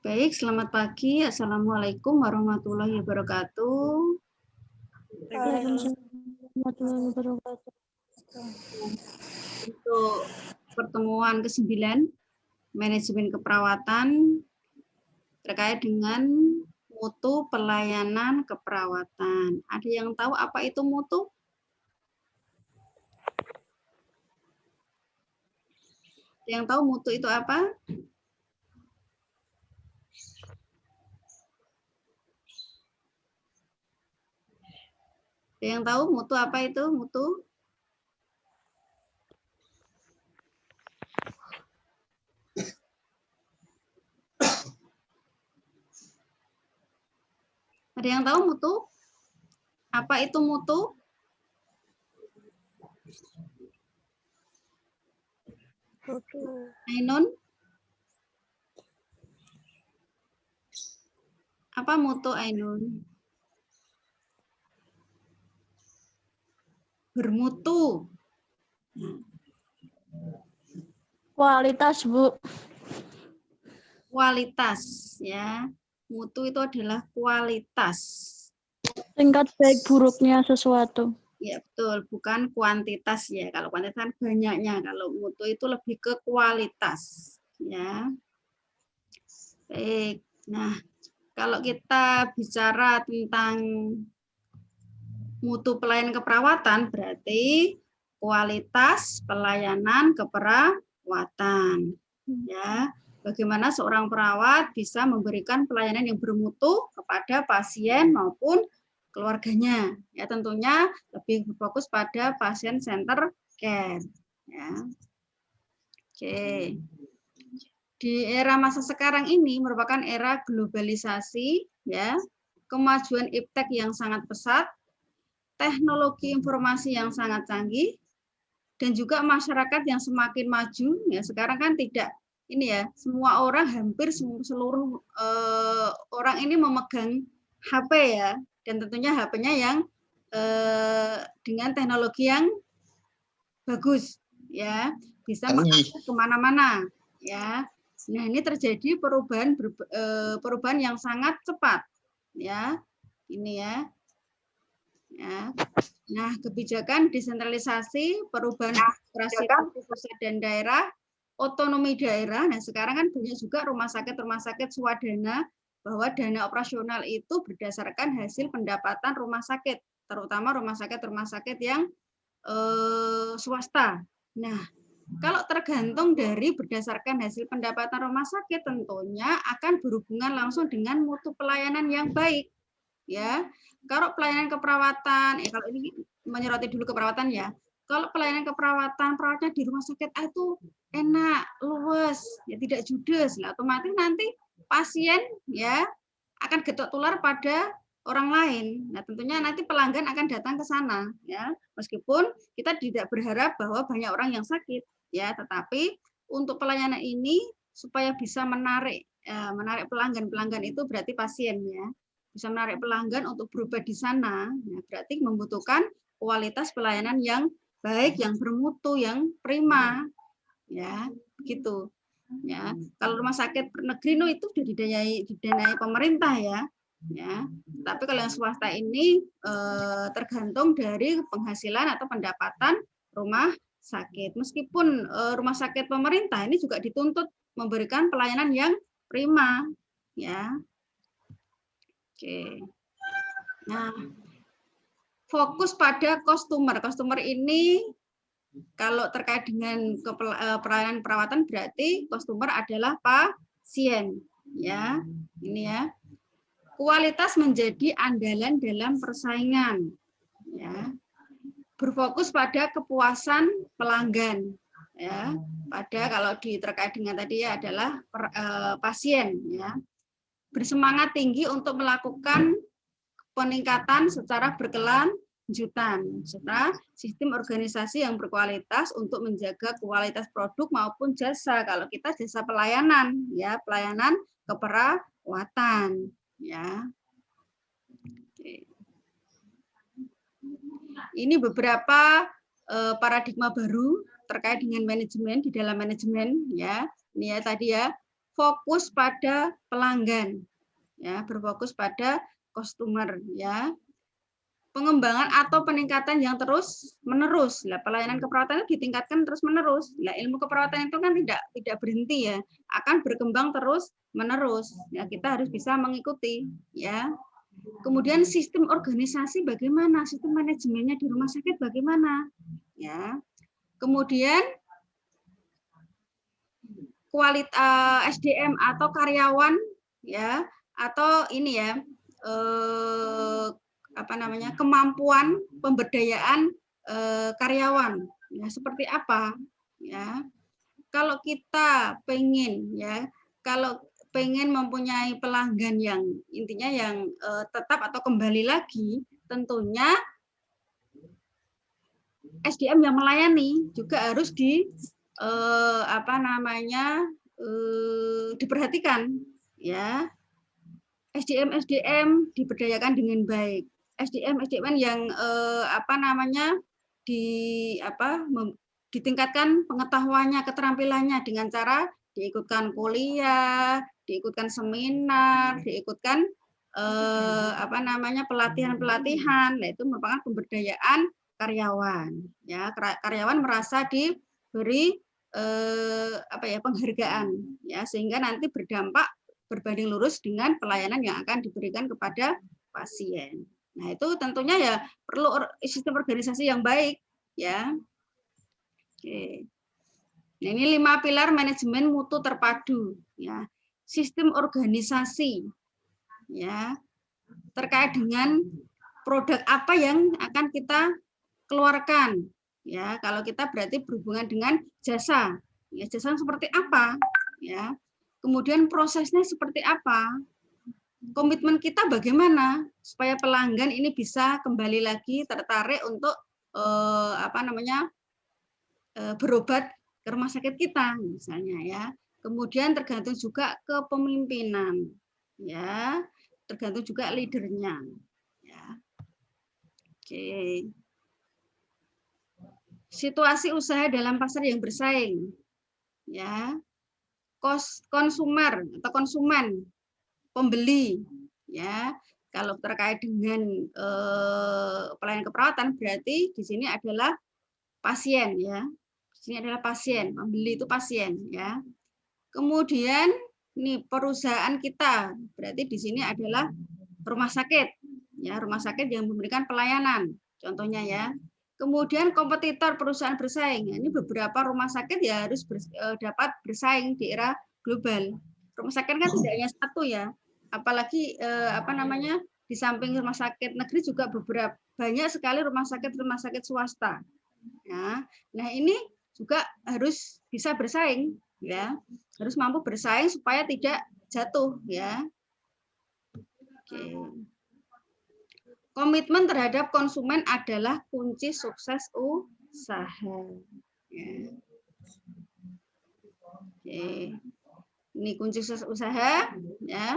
Baik, selamat pagi. Assalamualaikum warahmatullahi wabarakatuh. Untuk pertemuan ke-9, manajemen keperawatan terkait dengan mutu pelayanan keperawatan. Ada yang tahu apa itu mutu? Ada yang tahu mutu itu apa? Ada yang tahu mutu apa itu? Mutu? Ada yang tahu mutu? Apa itu mutu? Ainun? Apa mutu Ainun? Bermutu. Kualitas, Bu. Kualitas, ya. Mutu itu adalah kualitas. Tingkat baik buruknya sesuatu. Ya, betul. Bukan kuantitas, ya. Kalau kuantitas kan banyaknya. Kalau mutu itu lebih ke kualitas, ya. Baik. Nah, kalau kita bicara tentang mutu pelayanan keperawatan, berarti kualitas pelayanan keperawatan. Ya, bagaimana seorang perawat bisa memberikan pelayanan yang bermutu kepada pasien maupun keluarganya. Ya, tentunya lebih berfokus pada pasien center care. Ya. Oke. Di era masa sekarang ini merupakan era globalisasi, ya, kemajuan iptek yang sangat pesat, teknologi informasi yang sangat canggih, dan juga masyarakat yang semakin maju. Ya, sekarang kan tidak ini ya, semua orang, hampir seluruh orang ini memegang HP, ya, dan tentunya HP-nya yang dengan teknologi yang bagus, ya, bisa mengakses kemana-mana, ya. Nah, ini terjadi perubahan yang sangat cepat, ya, ini ya. Ya. Nah, kebijakan desentralisasi, perubahan birokrasi pusat dan daerah, otonomi daerah. Nah, sekarang kan banyak juga rumah sakit swadana, bahwa dana operasional itu berdasarkan hasil pendapatan rumah sakit, terutama rumah sakit yang swasta. Nah, kalau tergantung dari berdasarkan hasil pendapatan rumah sakit, tentunya akan berhubungan langsung dengan mutu pelayanan yang baik. Ya, kalau pelayanan keperawatan, kalau ini menyoroti dulu keperawatan, ya. Kalau pelayanan keperawatan, perawatnya di rumah sakit itu enak, luwes, ya, tidak judes, lah otomatis nanti pasien, ya, akan getok tular pada orang lain. Nah, tentunya nanti pelanggan akan datang ke sana, ya. Meskipun kita tidak berharap bahwa banyak orang yang sakit, ya, tetapi untuk pelayanan ini supaya bisa menarik pelanggan itu berarti pasien, ya. Bisa menarik pelanggan untuk berobat di sana, nah, berarti membutuhkan kualitas pelayanan yang baik, yang bermutu, yang prima, ya, gitu. Ya, kalau rumah sakit negeri itu sudah didanai pemerintah, ya. Tapi kalau yang swasta ini tergantung dari penghasilan atau pendapatan rumah sakit. Meskipun rumah sakit pemerintah ini juga dituntut memberikan pelayanan yang prima, ya. Oke. Nah, fokus pada customer. Customer ini kalau terkait dengan pelayanan perawatan berarti customer adalah pasien, ya. Ini ya. Kualitas menjadi andalan dalam persaingan, ya. Berfokus pada kepuasan pelanggan, ya. Pada kalau terkait dengan tadi ya adalah pasien, ya. Bersemangat tinggi untuk melakukan peningkatan secara berkelanjutan serta sistem organisasi yang berkualitas untuk menjaga kualitas produk maupun jasa. Kalau kita jasa pelayanan, ya, pelayanan keperawatan, ya. Ini beberapa paradigma baru terkait dengan manajemen, di dalam manajemen, ya. Ini ya tadi ya, berfokus pada pelanggan, ya, berfokus pada customer, ya. Pengembangan atau peningkatan yang terus menerus. Nah, pelayanan keperawatan itu ditingkatkan terus menerus. Nah, ilmu keperawatan itu kan tidak berhenti, ya, akan berkembang terus menerus. Ya, kita harus bisa mengikuti, ya. Kemudian sistem organisasi bagaimana, sistem manajemennya di rumah sakit bagaimana, ya. Kemudian kualitas SDM atau karyawan, ya, atau ini ya, kemampuan pemberdayaan karyawan, ya, seperti apa, ya. Kalau kita pengen, ya, kalau pengen mempunyai pelanggan yang intinya yang tetap atau kembali lagi, tentunya SDM yang melayani juga harus diperhatikan, ya. SDM diberdayakan dengan baik. SDM yang ditingkatkan pengetahuannya, keterampilannya dengan cara diikutkan kuliah, diikutkan seminar, diikutkan pelatihan-pelatihan. Nah, itu merupakan pemberdayaan karyawan. Ya, karyawan merasa diberi penghargaan, ya, sehingga nanti berdampak berbanding lurus dengan pelayanan yang akan diberikan kepada pasien. Nah, itu tentunya ya perlu sistem organisasi yang baik, ya. Oke. Nah, ini 5 pilar manajemen mutu terpadu, ya. Sistem organisasi, ya, terkait dengan produk apa yang akan kita keluarkan, ya. Kalau kita berarti berhubungan dengan jasa, ya, jasa seperti apa, ya. Kemudian prosesnya seperti apa? Komitmen kita bagaimana supaya pelanggan ini bisa kembali lagi tertarik untuk berobat ke rumah sakit kita misalnya, ya. Kemudian tergantung juga kepemimpinan, ya. Tergantung juga leadernya, ya. Oke. Situasi usaha dalam pasar yang bersaing, ya. Konsumen, pembeli, ya. Kalau terkait dengan pelayanan keperawatan berarti di sini adalah pasien, ya. Di sini adalah pasien, pembeli itu pasien, ya. Kemudian ini perusahaan kita berarti di sini adalah rumah sakit, ya, rumah sakit yang memberikan pelayanan, contohnya, ya. Kemudian kompetitor, perusahaan bersaing. Ini beberapa rumah sakit ya harus dapat bersaing di era global. Rumah sakit kan tidak hanya satu, ya. Apalagi di samping rumah sakit negeri juga banyak sekali rumah sakit swasta. Ya. Nah, ini juga harus bisa bersaing, ya. Harus mampu bersaing supaya tidak jatuh, ya. Oke. Komitmen terhadap konsumen adalah kunci sukses usaha. Ya. Oke. Ini kunci sukses usaha, ya.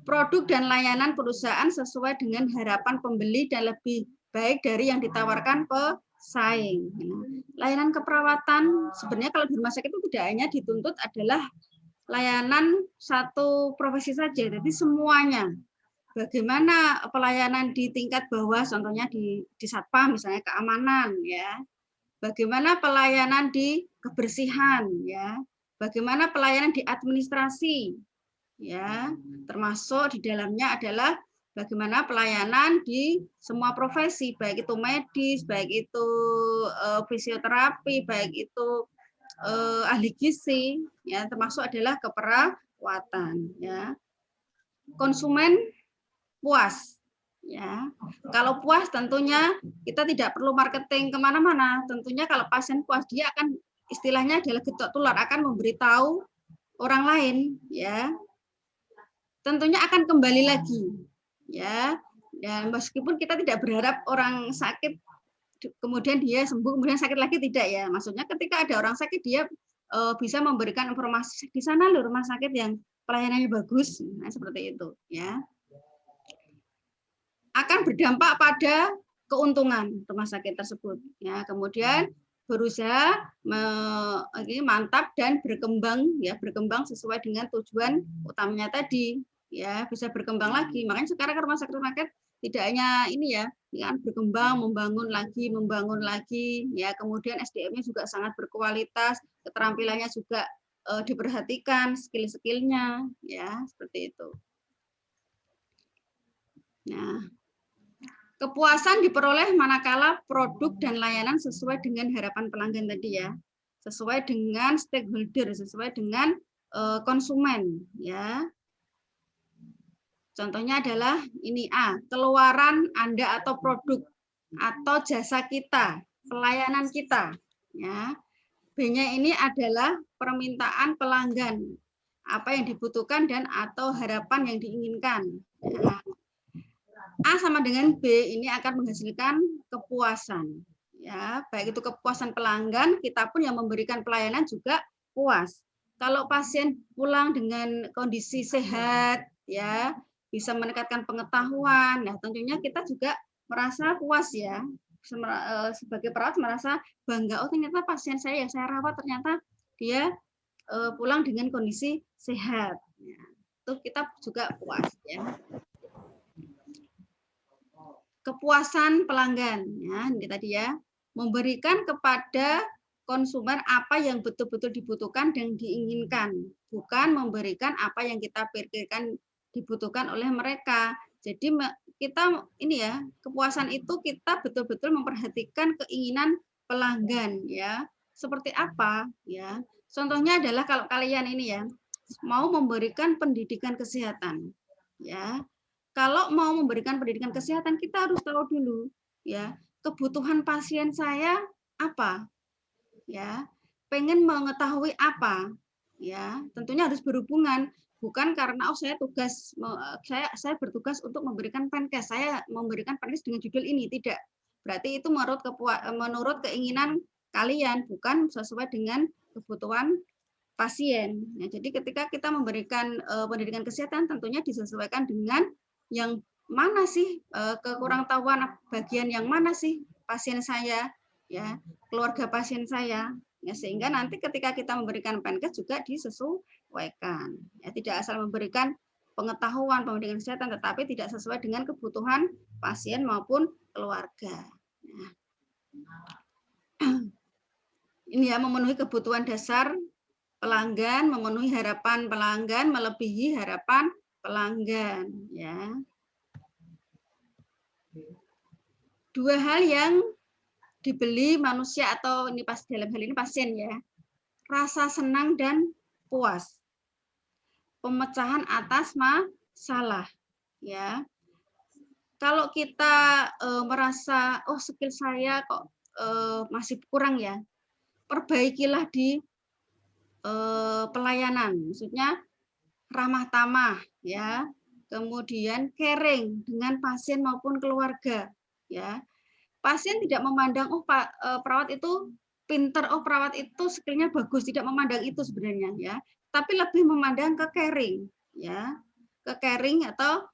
Produk dan layanan perusahaan sesuai dengan harapan pembeli dan lebih baik dari yang ditawarkan pesaing. Layanan keperawatan sebenarnya kalau di rumah sakit itu tidak hanya dituntut adalah layanan satu profesi saja, jadi semuanya. Bagaimana pelayanan di tingkat bawah, contohnya di satpam misalnya keamanan, ya. Bagaimana pelayanan di kebersihan, ya. Bagaimana pelayanan di administrasi, ya. Termasuk di dalamnya adalah bagaimana pelayanan di semua profesi, baik itu medis, baik itu fisioterapi, baik itu ahli gizi, ya, termasuk adalah keperawatan, ya. Konsumen puas, ya. Kalau puas tentunya kita tidak perlu marketing kemana-mana. Tentunya kalau pasien puas dia akan istilahnya adalah getok tular, akan memberitahu orang lain, ya. Tentunya akan kembali lagi, ya. Dan meskipun kita tidak berharap orang sakit kemudian dia sembuh kemudian sakit lagi, tidak, ya. Maksudnya ketika ada orang sakit dia bisa memberikan informasi di sana loh rumah sakit yang pelayanannya bagus, nah, seperti itu, ya. Akan berdampak pada keuntungan rumah sakit tersebut, ya. Kemudian berusaha mantap dan berkembang ya, berkembang sesuai dengan tujuan utamanya tadi ya, bisa berkembang lagi. Makanya sekarang rumah sakit tidak hanya ini ya, kan berkembang, membangun lagi ya, kemudian SDM-nya juga sangat berkualitas, keterampilannya juga diperhatikan, skill-skillnya ya, seperti itu. Nah, kepuasan diperoleh manakala produk dan layanan sesuai dengan harapan pelanggan tadi ya, sesuai dengan stakeholder, sesuai dengan konsumen ya. Contohnya adalah ini A, keluaran Anda atau produk atau jasa kita, pelayanan kita ya. B-nya ini adalah permintaan pelanggan, apa yang dibutuhkan dan atau harapan yang diinginkan. Ya. A sama dengan B ini akan menghasilkan kepuasan. Ya, baik itu kepuasan pelanggan, kita pun yang memberikan pelayanan juga puas. Kalau pasien pulang dengan kondisi sehat, ya, bisa meningkatkan pengetahuan. Nah, tentunya kita juga merasa puas ya. Sebagai perawat merasa bangga, oh ternyata pasien saya yang saya rawat ternyata dia pulang dengan kondisi sehat. Ya, itu kita juga puas ya. Kepuasan pelanggan ya, ini tadi ya, memberikan kepada konsumen apa yang betul-betul dibutuhkan dan diinginkan, bukan memberikan apa yang kita pikirkan dibutuhkan oleh mereka. Jadi kita ini ya, kepuasan itu kita betul-betul memperhatikan keinginan pelanggan ya. Seperti apa ya? Contohnya adalah kalau kalian ini ya mau memberikan pendidikan kesehatan ya. Kalau mau memberikan pendidikan kesehatan, kita harus tahu dulu ya, kebutuhan pasien saya apa? Ya, pengen mengetahui apa? Ya, tentunya harus berhubungan, bukan karena oh saya bertugas untuk memberikan Penkes, saya memberikan Penkes dengan judul ini, tidak. Berarti itu menurut keinginan kalian, bukan sesuai dengan kebutuhan pasien. Ya, jadi ketika kita memberikan pendidikan kesehatan, tentunya disesuaikan dengan yang mana sih kekurangtahuan bagian yang mana sih pasien saya ya, keluarga pasien saya ya, sehingga nanti ketika kita memberikan Penkes juga disesuaikan ya, tidak asal memberikan pengetahuan pendidikan kesehatan tetapi tidak sesuai dengan kebutuhan pasien maupun keluarga ya. Ini ya, memenuhi kebutuhan dasar pelanggan, memenuhi harapan pelanggan, melebihi harapan pelanggan ya. Dua hal yang dibeli manusia atau ini pas dalam hal ini pasien ya. Rasa senang dan puas. Pemecahan atas masalah ya. Kalau kita merasa oh skill saya kok masih kurang ya. Perbaikilah di pelayanan. Maksudnya ramah tamah ya, kemudian caring dengan pasien maupun keluarga ya. Pasien tidak memandang oh perawat itu pinter, oh perawat itu skillnya bagus, tidak memandang itu sebenarnya ya, tapi lebih memandang ke caring ya, ke caring atau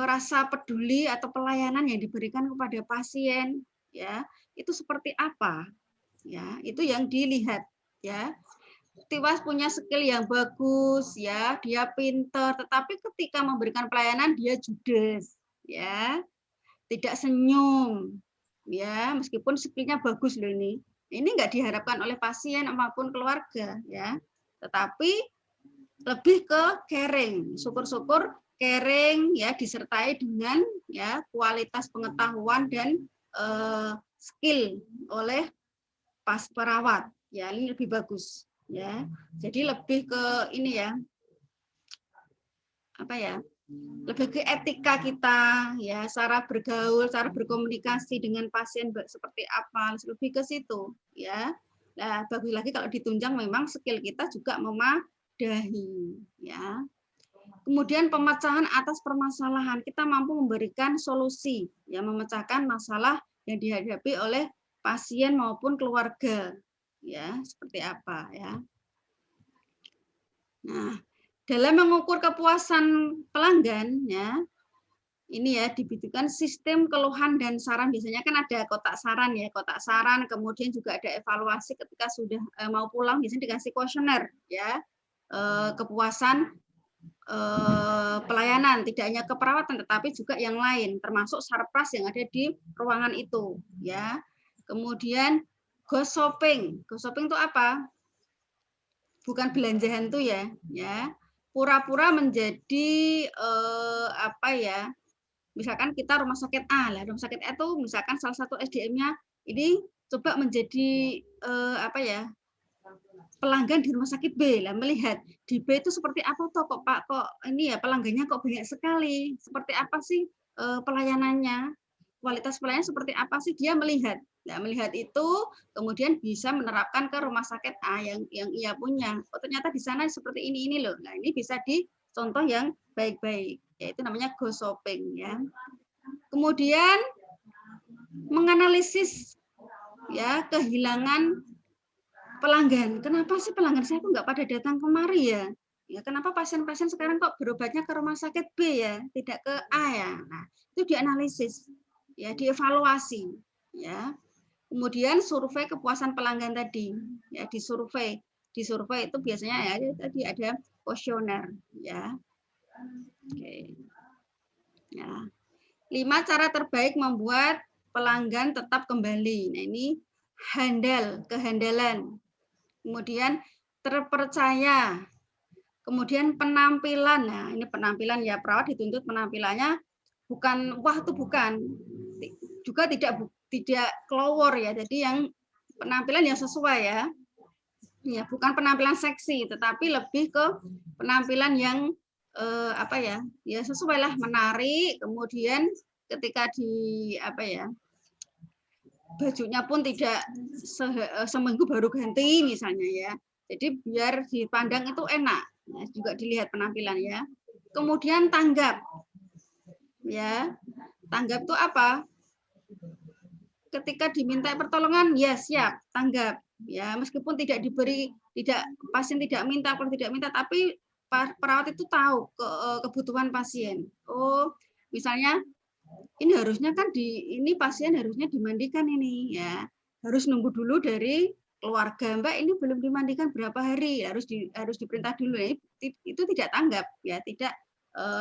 rasa peduli atau pelayanan yang diberikan kepada pasien ya, itu seperti apa ya, itu yang dilihat ya. Tiwas punya skill yang bagus ya, dia pinter, tetapi ketika memberikan pelayanan dia judes ya, tidak senyum ya, meskipun skillnya bagus loh ini nggak diharapkan oleh pasien maupun keluarga ya, tetapi lebih ke caring, syukur-syukur caring ya disertai dengan ya kualitas pengetahuan dan skill oleh pas perawat ya, ini lebih bagus ya. Jadi lebih ke ini ya, apa ya, lebih ke etika kita ya, cara bergaul, cara berkomunikasi dengan pasien seperti apa, lebih ke situ ya. Nah, bagus lagi kalau ditunjang memang skill kita juga memadahi ya. Kemudian pemecahan atas permasalahan, kita mampu memberikan solusi ya, memecahkan masalah yang dihadapi oleh pasien maupun keluarga ya, seperti apa ya. Nah, dalam mengukur kepuasan pelanggan ya, ini ya dibutuhkan sistem keluhan dan saran. Biasanya kan ada kotak saran ya, kotak saran, kemudian juga ada evaluasi ketika sudah mau pulang, biasanya dikasih kuesioner ya, kepuasan pelayanan, tidak hanya keperawatan tetapi juga yang lain, termasuk sarpras yang ada di ruangan itu ya. Kemudian ghost shopping. Ghost shopping itu apa? Bukan belanja hantu ya, pura-pura menjadi apa ya? Misalkan kita rumah sakit A, lah rumah sakit A itu misalkan salah satu SDM-nya ini coba menjadi apa ya? Pelanggan di rumah sakit B, lah melihat di B itu seperti apa toh kok Pak, kok ini ya pelanggannya kok banyak sekali, seperti apa sih pelayanannya, kualitas pelayanan seperti apa sih, dia melihat. Nah, melihat itu kemudian bisa menerapkan ke rumah sakit A yang ia punya. Oh ternyata di sana seperti ini loh. Nah ini bisa dicontoh yang baik-baik, yaitu namanya ghost shopping ya. Kemudian menganalisis ya kehilangan pelanggan. Kenapa sih pelanggan saya kok nggak pada datang kemari ya? Ya kenapa pasien-pasien sekarang kok berobatnya ke rumah sakit B ya, tidak ke A ya? Nah, itu dianalisis, ya, dievaluasi, ya. Kemudian survei kepuasan pelanggan tadi, ya, disurvei. Disurvei itu biasanya ya tadi ada kuesioner, ya. Oke. Ya. 5 cara terbaik membuat pelanggan tetap kembali. Nah, ini kehandalan. Kemudian terpercaya, kemudian penampilan. Nah, ini penampilan ya, perawat dituntut penampilannya bukan wah itu bukan, juga tidak kelowor ya. Jadi yang penampilan yang sesuai ya. Ya, bukan penampilan seksi, tetapi lebih ke penampilan yang apa ya? Ya sesuai lah, menarik, kemudian ketika di apa ya? Bajunya pun tidak seminggu baru ganti misalnya ya. Jadi biar dipandang itu enak. Nah, juga dilihat penampilan ya. Kemudian tanggap. Ya. Tanggap itu apa? Ketika diminta pertolongan, ya siap, tanggap. Ya, meskipun pasien tidak minta, kalau tidak minta, tapi perawat itu tahu kebutuhan pasien. Oh, misalnya ini harusnya kan ini pasien harusnya dimandikan ini ya, harus nunggu dulu dari keluarga, Mbak ini belum dimandikan berapa hari, harus diperintah dulu ya. Itu tidak tanggap ya, tidak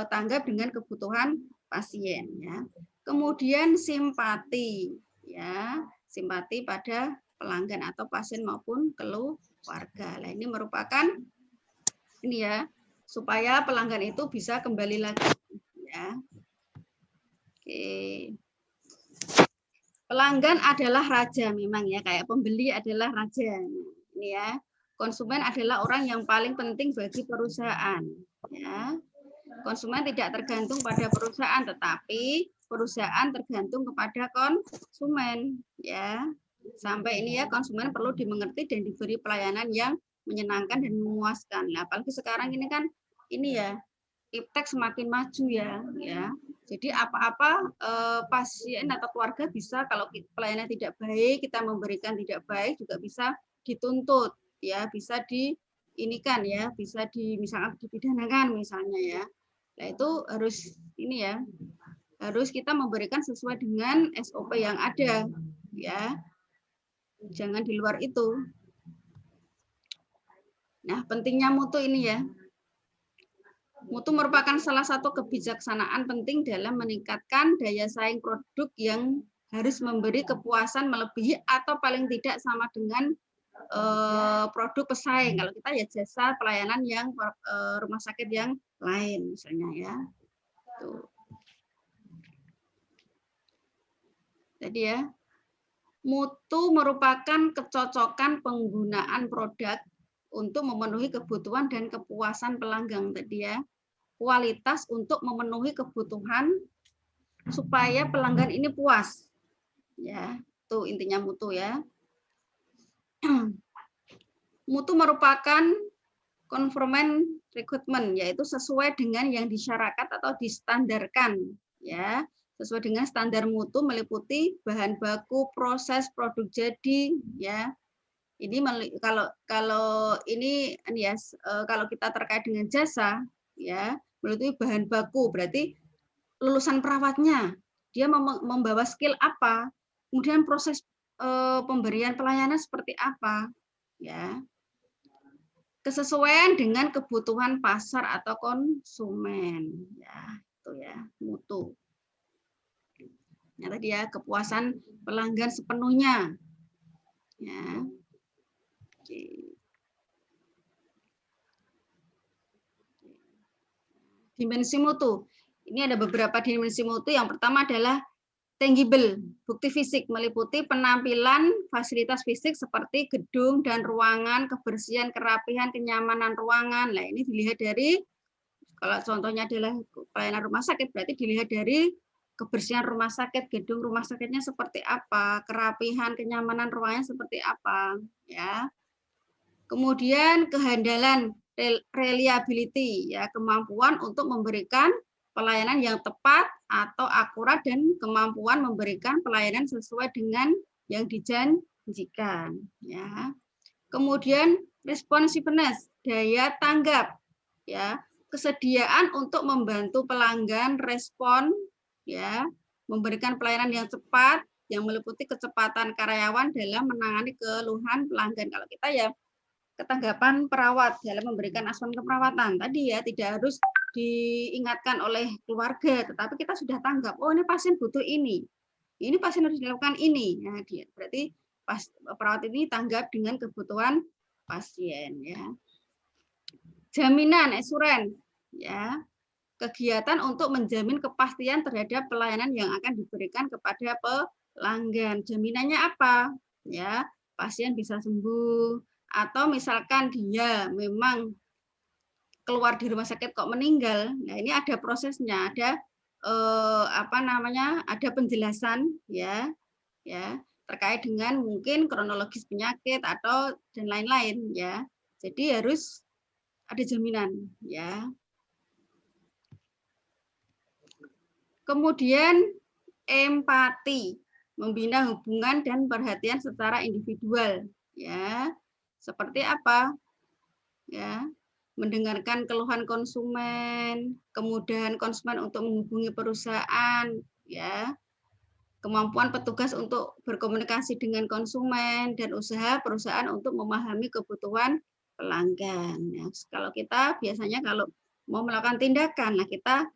tanggap dengan kebutuhan pasien ya. Kemudian simpati ya, simpati pada pelanggan atau pasien maupun keluarga. Nah, ini merupakan ini ya, supaya pelanggan itu bisa kembali lagi ya. Oke. Pelanggan adalah raja memang ya, kayak pembeli adalah raja. Ini ya. Konsumen adalah orang yang paling penting bagi perusahaan, ya. Konsumen tidak tergantung pada perusahaan, tetapi perusahaan tergantung kepada konsumen, ya. Sampai ini ya, konsumen perlu dimengerti dan diberi pelayanan yang menyenangkan dan memuaskan. Nah, apalagi sekarang ini kan ini ya, iptek semakin maju ya. Jadi apa-apa pasien atau keluarga bisa, kalau pelayanan tidak baik, kita memberikan tidak baik juga bisa dituntut ya, bisa diinikan ya, bisa misalkan dipidanakan misalnya ya. Nah, itu harus ini ya. Harus kita memberikan sesuai dengan SOP yang ada ya. Jangan di luar itu. Nah, pentingnya mutu ini ya. Mutu merupakan salah satu kebijaksanaan penting dalam meningkatkan daya saing produk yang harus memberi kepuasan melebihi atau paling tidak sama dengan produk pesaing. Kalau kita ya jasa pelayanan yang rumah sakit yang lain misalnya ya. Tuh. Jadi ya, mutu merupakan kecocokan penggunaan produk untuk memenuhi kebutuhan dan kepuasan pelanggan tadi ya. Kualitas untuk memenuhi kebutuhan supaya pelanggan ini puas. Ya, itu intinya mutu ya. Mutu merupakan conformance requirement, yaitu sesuai dengan yang disyaratkan atau distandarkan ya. Sesuai dengan standar mutu meliputi bahan baku, proses, produk jadi ya. Ini kalau ini ya, kalau kita terkait dengan jasa ya, meliputi bahan baku, berarti lulusan perawatnya, dia membawa skill apa, kemudian proses pemberian pelayanan seperti apa, ya. Kesesuaian dengan kebutuhan pasar atau konsumen, ya, itu ya, mutu. Ya, tadi ya, kepuasan pelanggan sepenuhnya. Ya. Oke. Dimensi mutu. Ini ada beberapa dimensi mutu. Yang pertama adalah tangible, bukti fisik, meliputi penampilan fasilitas fisik seperti gedung dan ruangan, kebersihan, kerapihan, kenyamanan ruangan. Nah, ini dilihat dari, kalau contohnya adalah pelayanan rumah sakit, berarti dilihat dari kebersihan rumah sakit, gedung rumah sakitnya seperti apa, kerapihan, kenyamanan ruangannya seperti apa, ya. Kemudian kehandalan, reliability, ya, kemampuan untuk memberikan pelayanan yang tepat atau akurat dan kemampuan memberikan pelayanan sesuai dengan yang dijanjikan, ya. Kemudian responsiveness, daya tanggap, ya, kesediaan untuk membantu pelanggan respon, ya, memberikan pelayanan yang cepat yang meliputi kecepatan karyawan dalam menangani keluhan pelanggan. Kalau kita ya ketanggapan perawat dalam memberikan asuhan keperawatan tadi ya, tidak harus diingatkan oleh keluarga, tetapi kita sudah tanggap, oh ini pasien butuh ini pasien harus dilakukan ini. Nah, dia berarti perawat ini tanggap dengan kebutuhan pasien, ya. Jaminan, assurance, ya, kegiatan untuk menjamin kepastian terhadap pelayanan yang akan diberikan kepada pelanggan. Jaminannya apa? Ya, pasien bisa sembuh, atau misalkan dia memang keluar di rumah sakit kok meninggal. Nah, ini ada prosesnya, ada ada penjelasan, ya, terkait dengan mungkin kronologis penyakit atau dan lain-lain, ya. Jadi harus ada jaminan, ya. Kemudian empati, membina hubungan dan perhatian secara individual, ya. Seperti apa? Ya, mendengarkan keluhan konsumen, kemudahan konsumen untuk menghubungi perusahaan, ya. Kemampuan petugas untuk berkomunikasi dengan konsumen dan usaha perusahaan untuk memahami kebutuhan pelanggan. Ya, kalau kita biasanya kalau mau melakukan tindakan, nah kita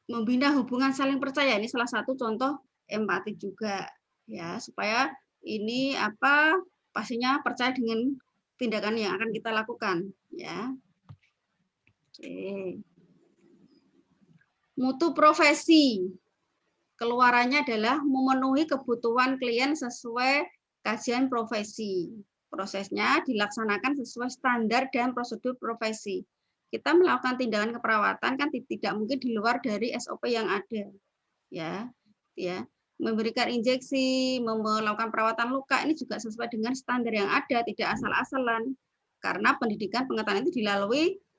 membina hubungan saling percaya. Ini salah satu contoh empati juga, ya, supaya ini pastinya percaya dengan tindakan yang akan kita lakukan, ya. Oke. Mutu profesi. Keluarannya adalah memenuhi kebutuhan klien sesuai kajian profesi. Prosesnya dilaksanakan sesuai standar dan prosedur profesi. Kita melakukan tindakan keperawatan kan tidak mungkin di luar dari SOP yang ada. Ya. Memberikan injeksi, melakukan perawatan luka ini juga sesuai dengan standar yang ada, tidak asal-asalan. Karena pendidikan pengetahuan itu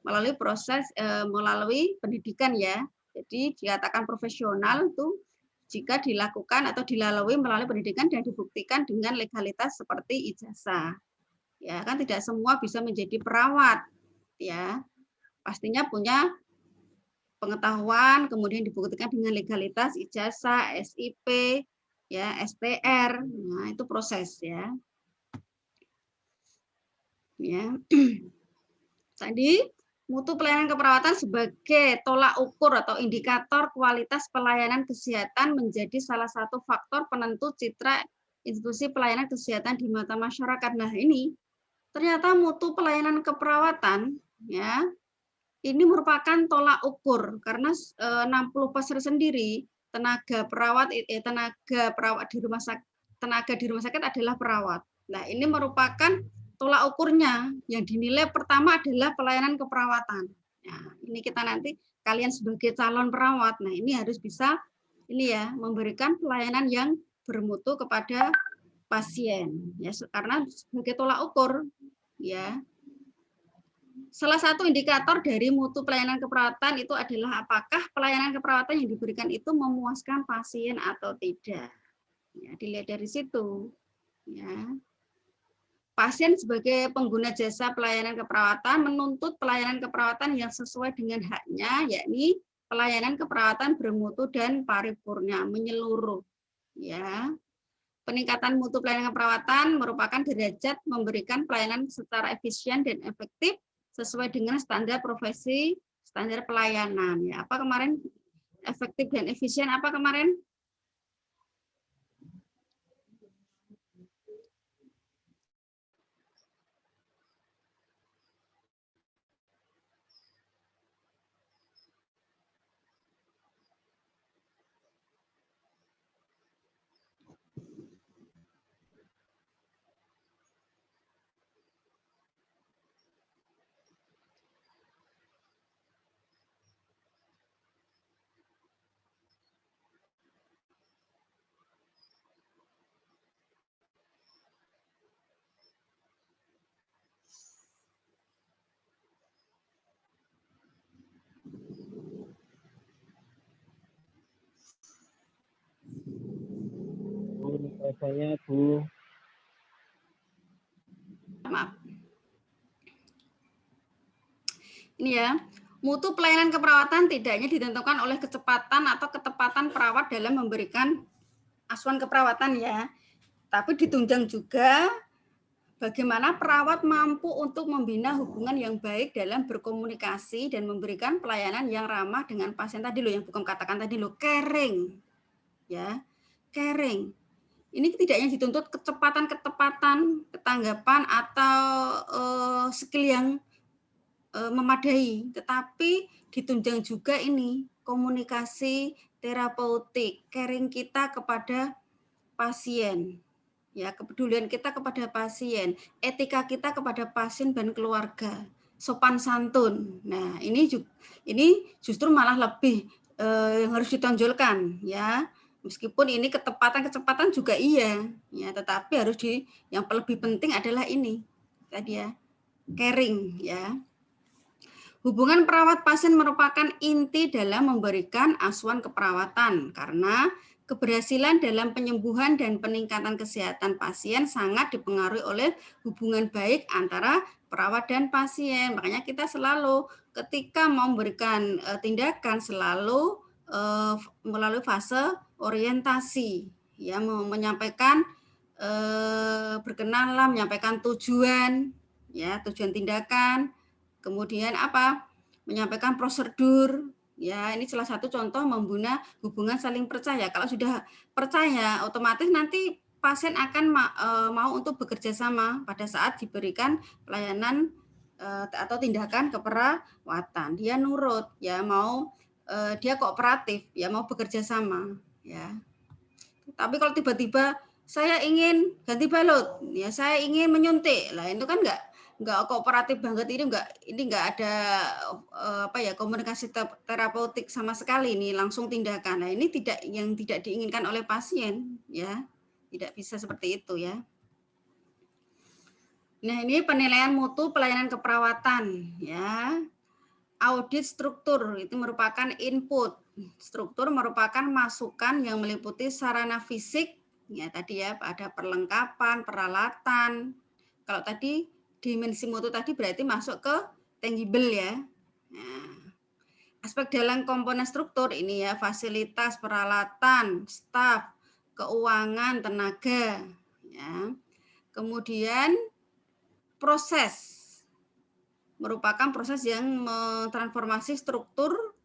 melalui proses melalui pendidikan, ya. Jadi dikatakan profesional itu jika dilakukan atau dilalui melalui pendidikan dan dibuktikan dengan legalitas seperti ijazah. Ya, kan tidak semua bisa menjadi perawat, ya. Pastinya punya pengetahuan, kemudian dibuktikan dengan legalitas ijazah, SIP, ya, STR. Nah, itu proses, ya. Ya. Tadi mutu pelayanan keperawatan sebagai tolak ukur atau indikator kualitas pelayanan kesehatan menjadi salah satu faktor penentu citra institusi pelayanan kesehatan di mata masyarakat. Nah, ini ternyata mutu pelayanan keperawatan, ya, ini merupakan tolak ukur karena 60% sendiri tenaga di rumah sakit adalah perawat. Nah, ini merupakan tolak ukurnya yang dinilai pertama adalah pelayanan keperawatan. Nah, ini kita nanti kalian sebagai calon perawat, nah ini harus bisa ini ya memberikan pelayanan yang bermutu kepada pasien, ya, karena sebagai tolak ukur, ya. Salah satu indikator dari mutu pelayanan keperawatan itu adalah apakah pelayanan keperawatan yang diberikan itu memuaskan pasien atau tidak. Ya, dilihat dari situ, ya. Pasien sebagai pengguna jasa pelayanan keperawatan menuntut pelayanan keperawatan yang sesuai dengan haknya, yakni pelayanan keperawatan bermutu dan paripurna menyeluruh. Ya, peningkatan mutu pelayanan keperawatan merupakan derajat memberikan pelayanan secara efisien dan efektif sesuai dengan standar profesi, standar pelayanan. Ya, apa kemarin efektif dan efisien apa kemarin? Saya Bu. Maaf. Ini ya, mutu pelayanan keperawatan tidak hanya ditentukan oleh kecepatan atau ketepatan perawat dalam memberikan asuhan keperawatan ya, tapi ditunjang juga bagaimana perawat mampu untuk membina hubungan yang baik dalam berkomunikasi dan memberikan pelayanan yang ramah dengan pasien tadi loh, yang bukan katakan tadi loh, caring. Ya, caring. Ini tidak hanya dituntut kecepatan, ketanggapan atau skill yang memadai, tetapi ditunjang juga ini komunikasi terapeutik, caring kita kepada pasien. Ya, kepedulian kita kepada pasien, etika kita kepada pasien dan keluarga, sopan santun. Nah, ini justru malah lebih yang harus ditonjolkan ya. Meskipun ini kecepatan juga iya, ya, tetapi harus yang lebih penting adalah ini tadi ya, caring ya. Hubungan perawat pasien merupakan inti dalam memberikan asuhan keperawatan karena keberhasilan dalam penyembuhan dan peningkatan kesehatan pasien sangat dipengaruhi oleh hubungan baik antara perawat dan pasien. Makanya kita selalu ketika mau memberikan tindakan selalu melalui fase orientasi, ya, menyampaikan berkenalan, menyampaikan tujuan, ya, tujuan tindakan, kemudian apa? Menyampaikan prosedur. Ya, ini salah satu contoh membina hubungan saling percaya. Kalau sudah percaya, otomatis nanti pasien akan mau untuk bekerja sama pada saat diberikan pelayanan atau tindakan keperawatan. Dia nurut, ya, mau dia kooperatif, ya, mau bekerja sama, ya. Tapi kalau tiba-tiba saya ingin ganti balut, ya, saya ingin menyuntik, lah itu kan nggak kooperatif banget, ini nggak ada apa ya, komunikasi terapeutik sama sekali, ini langsung tindakan. Nah, ini tidak diinginkan oleh pasien, ya, tidak bisa seperti itu ya. Nah, ini penilaian mutu pelayanan keperawatan, ya. Audit struktur itu merupakan input. Struktur merupakan masukan yang meliputi sarana fisik, ya tadi ya, ada perlengkapan, peralatan. Kalau tadi dimensi mutu tadi berarti masuk ke tangible ya. Nah, aspek dalam komponen struktur ini ya, fasilitas, peralatan, staf, keuangan, tenaga, ya. Kemudian proses merupakan proses yang mentransformasi struktur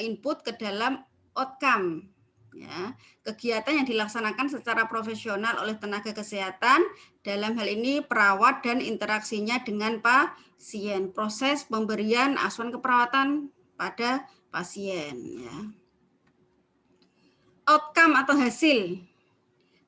input ke dalam outcome. Ya, kegiatan yang dilaksanakan secara profesional oleh tenaga kesehatan, dalam hal ini perawat dan interaksinya dengan pasien. Proses pemberian asuhan keperawatan pada pasien. Ya. Outcome atau hasil.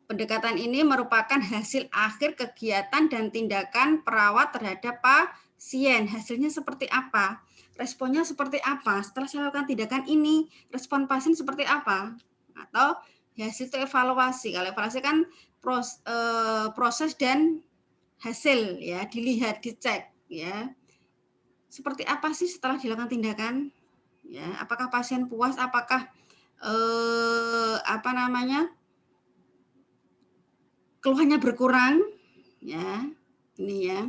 Pendekatan ini merupakan hasil akhir kegiatan dan tindakan perawat terhadap pasien. Hasilnya seperti apa? Responnya seperti apa? Setelah saya lakukan tindakan ini, respon pasien seperti apa? Atau hasil itu evaluasi. Kalau evaluasi kan proses dan hasil, ya, dilihat, dicek, ya. Seperti apa sih setelah dilakukan tindakan? Ya, apakah pasien puas? Apakah keluhannya berkurang, ya, ini ya.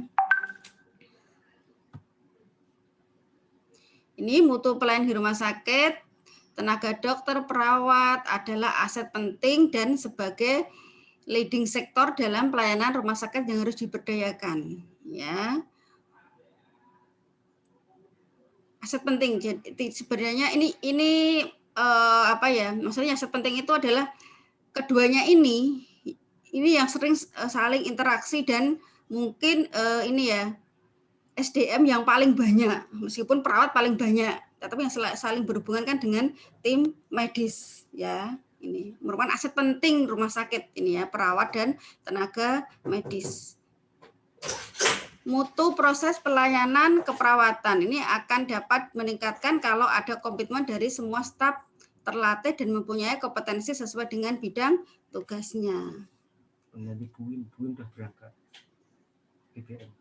Ini mutu pelayanan di rumah sakit tenaga dokter, perawat adalah aset penting dan sebagai leading sektor dalam pelayanan rumah sakit yang harus diberdayakan, ya. Aset penting. Jadi sebenarnya ini apa ya? Maksudnya aset penting itu adalah keduanya ini yang sering saling interaksi dan mungkin ini ya SDM yang paling banyak, meskipun perawat paling banyak, tapi yang saling berhubungan kan dengan tim medis, ya. Ini merupakan aset penting rumah sakit ini ya, perawat dan tenaga medis. Mutu proses pelayanan keperawatan ini akan dapat meningkatkan kalau ada komitmen dari semua staf terlatih dan mempunyai kompetensi sesuai dengan bidang tugasnya. Nanti Buin udah berangkat. BBM.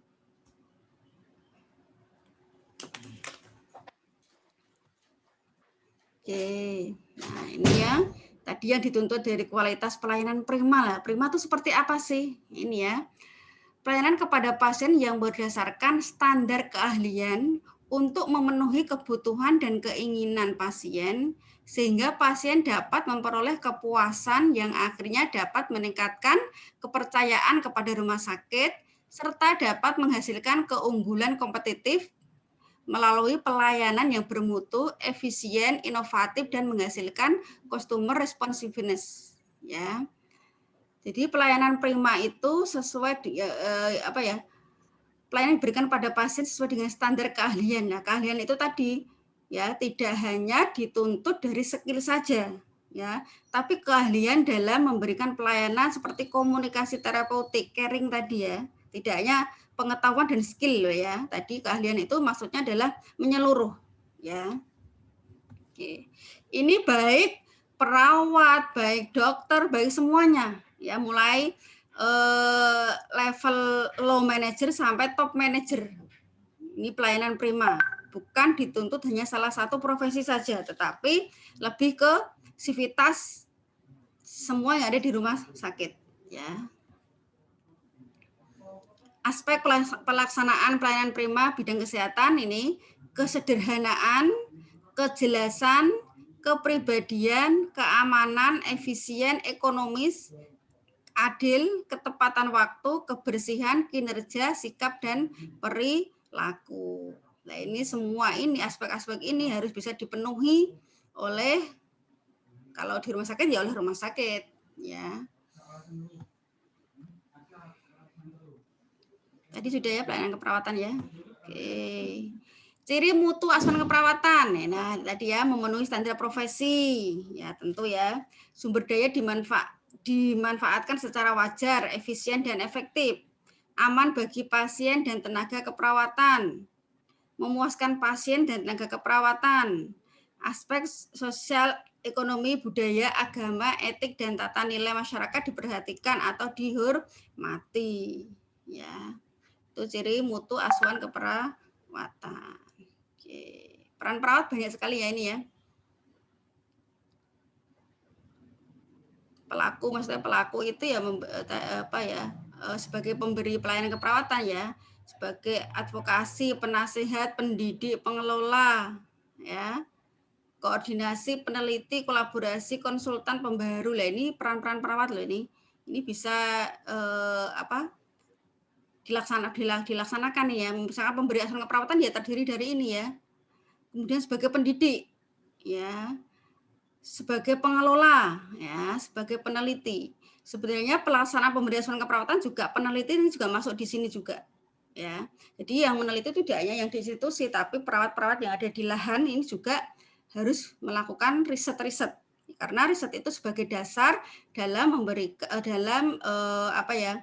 Oke, nah ini ya tadi yang dituntut dari kualitas pelayanan prima lah. Prima itu seperti apa sih? Ini ya, pelayanan kepada pasien yang berdasarkan standar keahlian untuk memenuhi kebutuhan dan keinginan pasien, sehingga pasien dapat memperoleh kepuasan yang akhirnya dapat meningkatkan kepercayaan kepada rumah sakit, serta dapat menghasilkan keunggulan kompetitif melalui pelayanan yang bermutu, efisien, inovatif, dan menghasilkan customer responsiveness. Ya, jadi pelayanan prima itu sesuai apa ya? Pelayanan diberikan pada pasien sesuai dengan standar keahlian. Nah, keahlian itu tadi ya tidak hanya dituntut dari skill saja, ya, tapi keahlian dalam memberikan pelayanan seperti komunikasi terapeutik, caring tadi ya. Tidak hanya pengetahuan dan skill loh ya. Tadi keahlian itu maksudnya adalah menyeluruh ya. Oke. Ini baik perawat, baik dokter, baik semuanya ya, mulai level low manager sampai top manager. Ini pelayanan prima, bukan dituntut hanya salah satu profesi saja, tetapi lebih ke sivitas semua yang ada di rumah sakit ya. Aspek pelaksanaan pelayanan prima bidang kesehatan ini kesederhanaan, kejelasan, kepribadian, keamanan, efisien, ekonomis, adil, ketepatan waktu, kebersihan, kinerja, sikap, dan perilaku. Nah, ini semua ini aspek-aspek ini harus bisa dipenuhi oleh kalau di rumah sakit ya oleh rumah sakit ya. Tadi sudah ya pelayanan keperawatan ya. Oke. Ciri mutu asuhan keperawatan. Nah, tadi ya memenuhi standar profesi. Ya, tentu ya. Sumber daya dimanfaatkan secara wajar, efisien dan efektif. Aman bagi pasien dan tenaga keperawatan. Memuaskan pasien dan tenaga keperawatan. Aspek sosial, ekonomi, budaya, agama, etik dan tata nilai masyarakat diperhatikan atau dihormati. Ya. Itu ciri mutu asuhan keperawatan. Oke. Peran perawat banyak sekali ya ini ya. Pelaku, maksudnya pelaku itu ya apa ya, sebagai pemberi pelayanan keperawatan ya, sebagai advokasi, penasihat, pendidik, pengelola, ya, koordinasi, peneliti, kolaborasi, konsultan, pembaharu. Lah ini peran-peran perawat loh ini bisa apa? dilaksanakan ya. Misalkan pemberi asuhan keperawatan ya terdiri dari ini ya. Kemudian sebagai pendidik ya, sebagai pengelola ya, sebagai peneliti. Sebenarnya pelaksanaan pemberi asuhan keperawatan juga peneliti ini juga masuk di sini juga ya. Jadi yang meneliti itu tidak hanya yang di institusi, tapi perawat-perawat yang ada di lahan ini juga harus melakukan riset-riset. Karena riset itu sebagai dasar dalam memberi apa ya?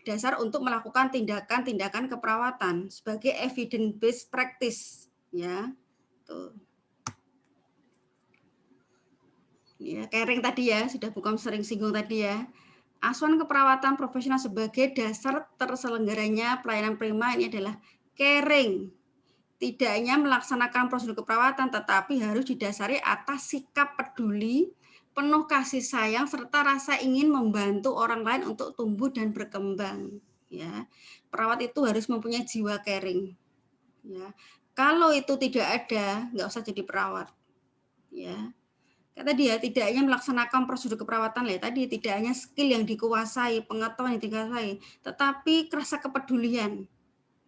Dasar untuk melakukan tindakan-tindakan keperawatan sebagai evidence based practice ya. Tuh. Ya, caring tadi ya, sudah bukan sering singgung tadi ya. Asuhan keperawatan profesional sebagai dasar terselenggaranya pelayanan prima ini adalah caring. Tidak hanya melaksanakan prosedur keperawatan, tetapi harus didasari atas sikap peduli, penuh kasih sayang, serta rasa ingin membantu orang lain untuk tumbuh dan berkembang. Ya, perawat itu harus mempunyai jiwa caring. Ya, kalau itu tidak ada, nggak usah jadi perawat. Ya, tadi ya, tidak hanya melaksanakan prosedur keperawatan lah, tadi tidak hanya skill yang dikuasai, pengetahuan yang dikuasai, tetapi rasa kepedulian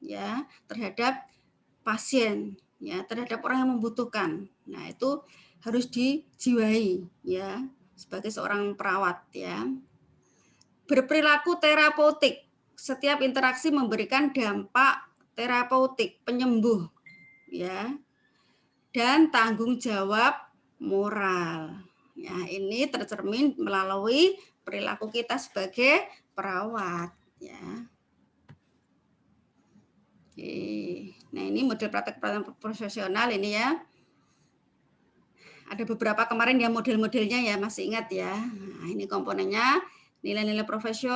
ya terhadap pasien, ya terhadap orang yang membutuhkan. Nah, itu harus dijiwai ya sebagai seorang perawat ya. Berperilaku terapeutik. Setiap interaksi memberikan dampak terapeutik, penyembuh ya. Dan tanggung jawab moral. Ya, ini tercermin melalui perilaku kita sebagai perawat ya. Oke. Nah, ini model praktek perawatan profesional ini ya. Ada beberapa kemarin ya model-modelnya ya, masih ingat ya. Nah, ini komponennya nilai-nilai profesional